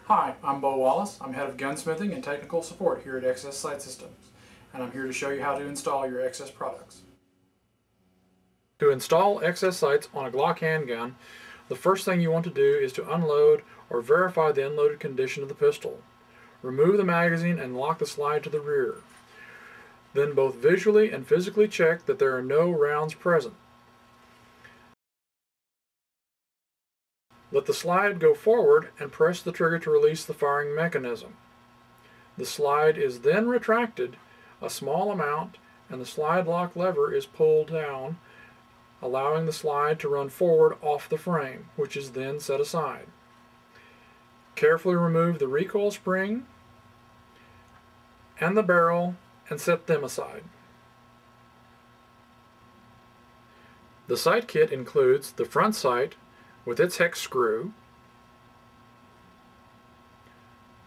Hi, I'm Bo Wallace. I'm Head of Gunsmithing and Technical Support here at XS Sight Systems, and I'm here to show you how to install your XS products. To install XS sights on a Glock handgun, the first thing you want to do is to unload or verify the unloaded condition of the pistol. Remove the magazine and lock the slide to the rear. Then both visually and physically check that there are no rounds present. Let the slide go forward and press the trigger to release the firing mechanism. The slide is then retracted a small amount and the slide lock lever is pulled down, allowing the slide to run forward off the frame, which is then set aside. Carefully remove the recoil spring and the barrel and set them aside. The sight kit includes the front sight with its hex screw,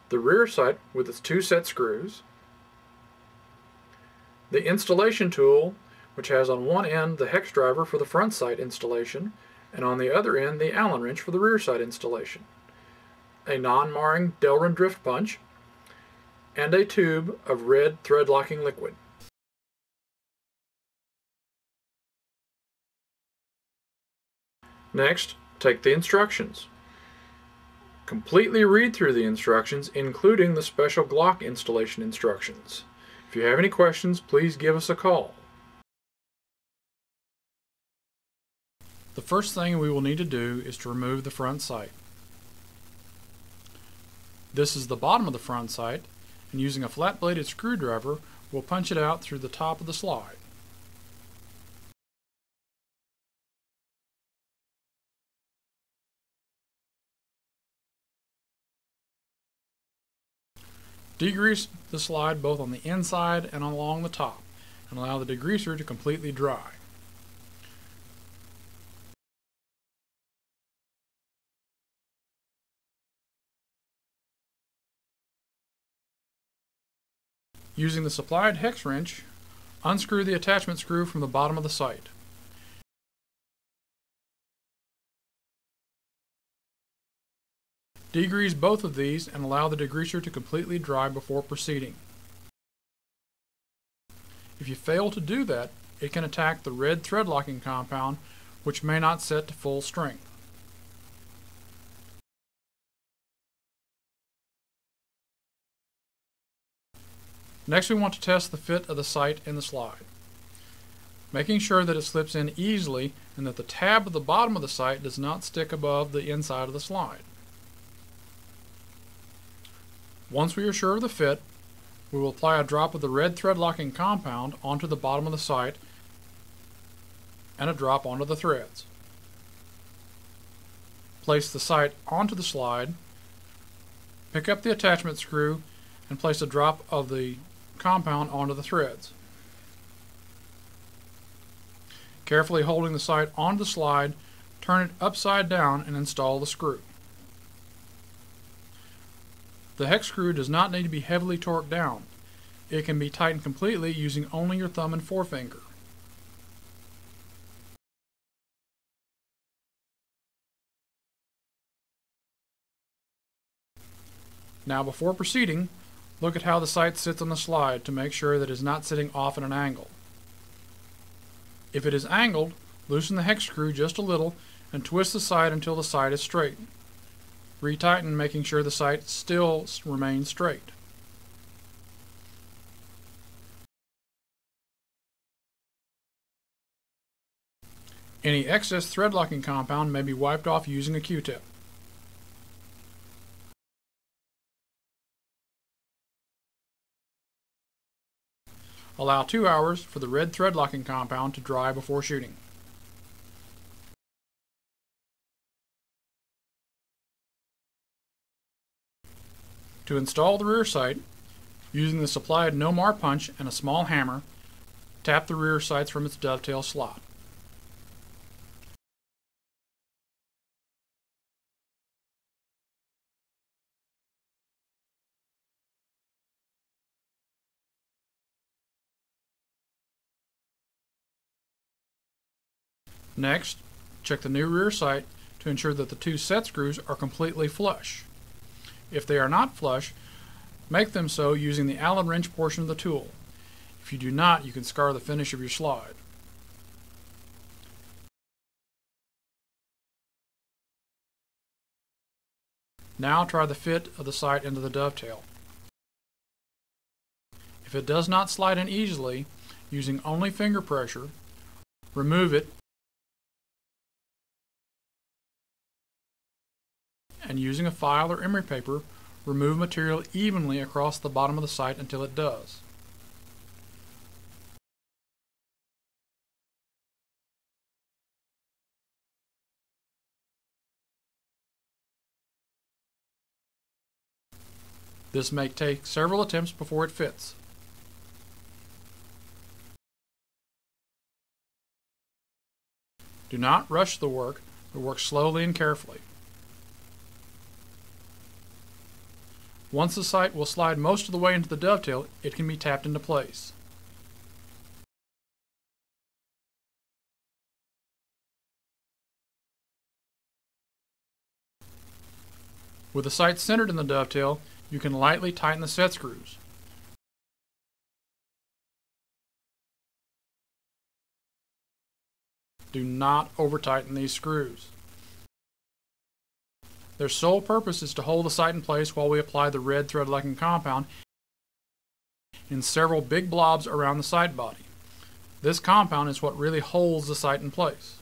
the rear sight with its 2 set screws, the installation tool, which has on one end the hex driver for the front sight installation and on the other end the Allen wrench for the rear sight installation, a non-marring Delrin drift punch, and a tube of red thread locking liquid. Next, take the instructions. Completely read through the instructions, including the special Glock installation instructions. If you have any questions, please give us a call. The first thing we will need to do is to remove the front sight. This is the bottom of the front sight, and using a flat-bladed screwdriver, we'll punch it out through the top of the slide. Degrease the slide both on the inside and along the top, and allow the degreaser to completely dry. Using the supplied hex wrench, unscrew the attachment screw from the bottom of the sight. Degrease both of these and allow the degreaser to completely dry before proceeding. If you fail to do that, it can attack the red thread locking compound, which may not set to full strength. Next, we want to test the fit of the sight in the slide, making sure that it slips in easily and that the tab at the bottom of the sight does not stick above the inside of the slide. Once we are sure of the fit, we will apply a drop of the red thread locking compound onto the bottom of the sight and a drop onto the threads. Place the sight onto the slide, pick up the attachment screw, and place a drop of the compound onto the threads. Carefully holding the sight onto the slide, turn it upside down and install the screw. The hex screw does not need to be heavily torqued down. It can be tightened completely using only your thumb and forefinger. Now, before proceeding, look at how the sight sits on the slide to make sure that it is not sitting off at an angle. If it is angled, loosen the hex screw just a little and twist the sight until the sight is straight. Retighten, making sure the sight still remains straight. Any excess thread locking compound may be wiped off using a Q-tip. Allow 2 hours for the red thread locking compound to dry before shooting. To install the rear sight, using the supplied no-mar punch and a small hammer, tap the rear sights from its dovetail slot. Next, check the new rear sight to ensure that the 2 set screws are completely flush. If they are not flush, make them so using the Allen wrench portion of the tool. If you do not, you can scar the finish of your slide. Now try the fit of the sight into the dovetail. If it does not slide in easily, using only finger pressure, remove it and using a file or emery paper, remove material evenly across the bottom of the sight until it does. This may take several attempts before it fits. Do not rush the work, but work slowly and carefully. Once the sight will slide most of the way into the dovetail, it can be tapped into place. With the sight centered in the dovetail, you can lightly tighten the set screws. Do not over-tighten these screws. Their sole purpose is to hold the sight in place while we apply the red thread-locking compound in several big blobs around the sight body. This compound is what really holds the sight in place.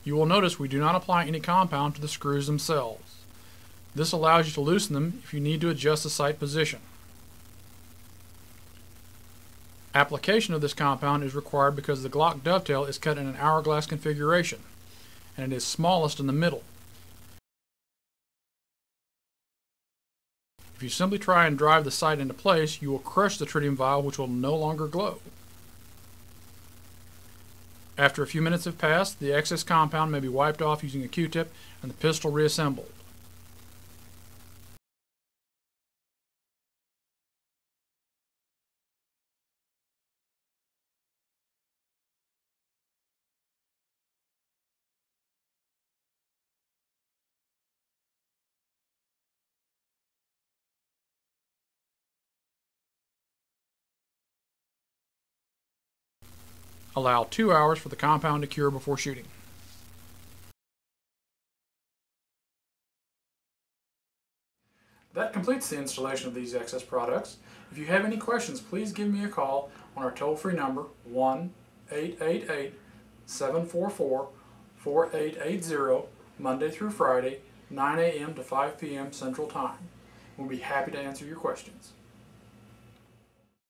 You will notice we do not apply any compound to the screws themselves. This allows you to loosen them if you need to adjust the sight position. Application of this compound is required because the Glock dovetail is cut in an hourglass configuration, and it is smallest in the middle. If you simply try and drive the sight into place, you will crush the tritium vial, which will no longer glow. After a few minutes have passed, the excess compound may be wiped off using a Q-tip and the pistol reassembled. Allow 2 hours for the compound to cure before shooting. That completes the installation of these XS products. If you have any questions, please give me a call on our toll-free number 1-888-744-4880, Monday through Friday, 9 a.m. to 5 p.m. Central Time. We'll be happy to answer your questions.